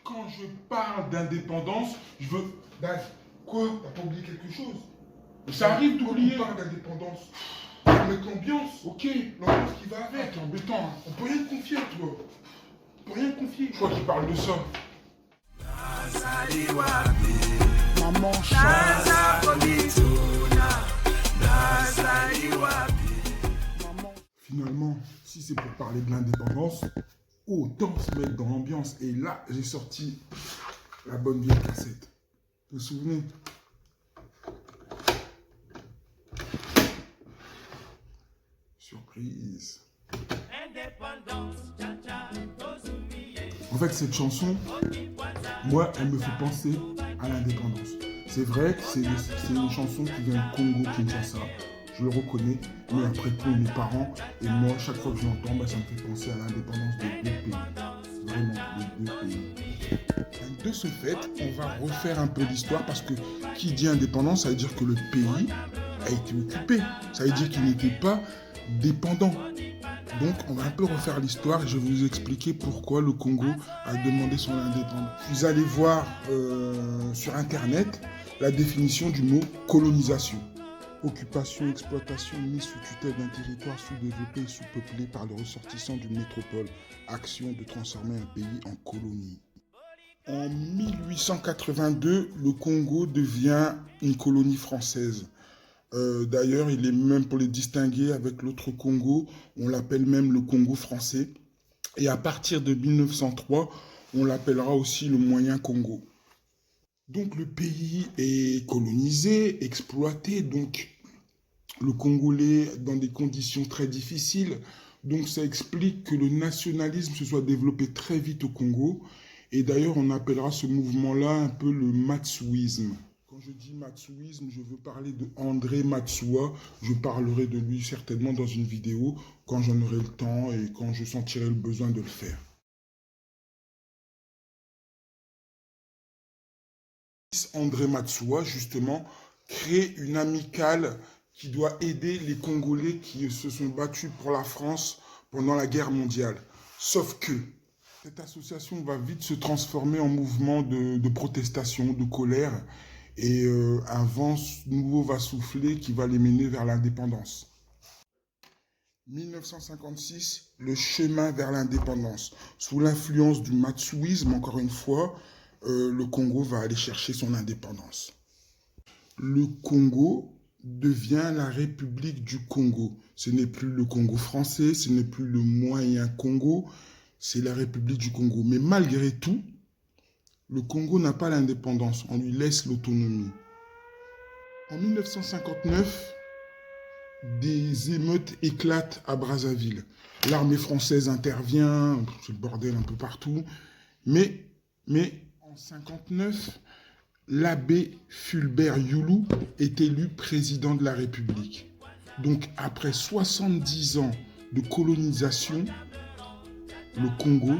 quand je parle d'indépendance, je veux... Quoi? T'as pas oublié quelque chose? Ça arrive d'oublier. On parle d'indépendance. On va mettre l'ambiance. Ok. L'ambiance qui va avec. C'est embêtant. Hein. On peut rien te confier, toi. On peut rien te confier. Je crois qu'il parle de ça. Maman chante. Finalement, si c'est pour parler de l'indépendance, autant se mettre dans l'ambiance. Et là, j'ai sorti la bonne vieille cassette. Vous vous souvenez? Surprise. En fait, cette chanson, moi, elle me fait penser à l'indépendance. C'est vrai que c'est une chanson qui vient du Congo, Kinshasa. Je le reconnais, mais après tout, mes parents et moi, chaque fois que je l'entends, ça me fait penser à l'indépendance des deux pays. Vraiment, les deux pays. De ce fait, on va refaire un peu l'histoire parce que qui dit indépendance, ça veut dire que le pays a été occupé. Ça veut dire qu'il n'était pas dépendant. Donc, on va un peu refaire l'histoire et je vais vous expliquer pourquoi le Congo a demandé son indépendance. Vous allez voir sur Internet la définition du mot colonisation. Occupation, exploitation, mise sous tutelle d'un territoire sous-développé et sous-peuplé par les ressortissants d'une métropole. Action de transformer un pays en colonie. En 1882, le Congo devient une colonie française. D'ailleurs, il est même pour les distinguer avec l'autre Congo, on l'appelle même le Congo français. Et à partir de 1903, on l'appellera aussi le Moyen Congo. Donc le pays est colonisé, exploité, donc le Congolais dans des conditions très difficiles. Donc ça explique que le nationalisme se soit développé très vite au Congo. Et d'ailleurs, on appellera ce mouvement-là un peu le matsouisme. Quand je dis matsouisme, je veux parler de André Matsuwa. Je parlerai de lui certainement dans une vidéo quand j'en aurai le temps et quand je sentirai le besoin de le faire. André Matsuwa, justement, crée une amicale qui doit aider les Congolais qui se sont battus pour la France pendant la guerre mondiale. Sauf que cette association va vite se transformer en mouvement de protestation, de colère, et un vent nouveau va souffler qui va les mener vers l'indépendance. 1956, le chemin vers l'indépendance. Sous l'influence du matsouisme, encore une fois, le Congo va aller chercher son indépendance. Le Congo devient la République du Congo. Ce n'est plus le Congo français, ce n'est plus le moyen Congo, c'est la République du Congo. Mais malgré tout, le Congo n'a pas l'indépendance, on lui laisse l'autonomie. En 1959, des émeutes éclatent à Brazzaville. L'armée française intervient, c'est le bordel un peu partout. Mais en 1959, l'abbé Fulbert Youlou est élu président de la République. Donc après 70 ans de colonisation, le Congo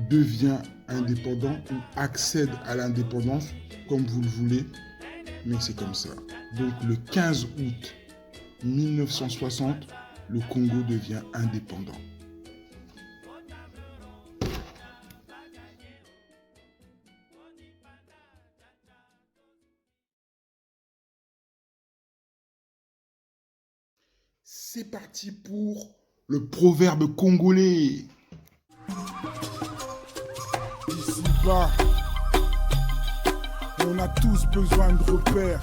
devient indépendant ou accède à l'indépendance, comme vous le voulez, mais c'est comme ça. Donc le 15 août 1960, le Congo devient indépendant. C'est parti pour le proverbe congolais. Ici-bas, on a tous besoin de repères.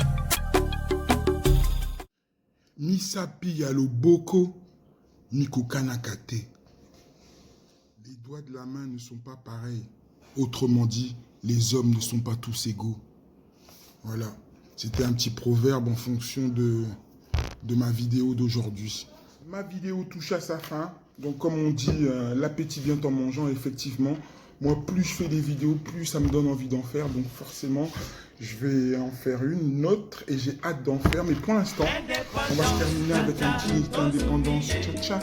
Ni sapi ya loboko, ni kokanakate. Les doigts de la main ne sont pas pareils. Autrement dit, les hommes ne sont pas tous égaux. Voilà, c'était un petit proverbe en fonction de ma vidéo d'aujourd'hui. Ma vidéo touche à sa fin. Donc comme on dit, l'appétit vient en mangeant, effectivement. Moi, plus je fais des vidéos, plus ça me donne envie d'en faire. Donc forcément, je vais en faire une autre et j'ai hâte d'en faire. Mais pour l'instant, on va se terminer avec un petit indépendance. Ciao, ciao.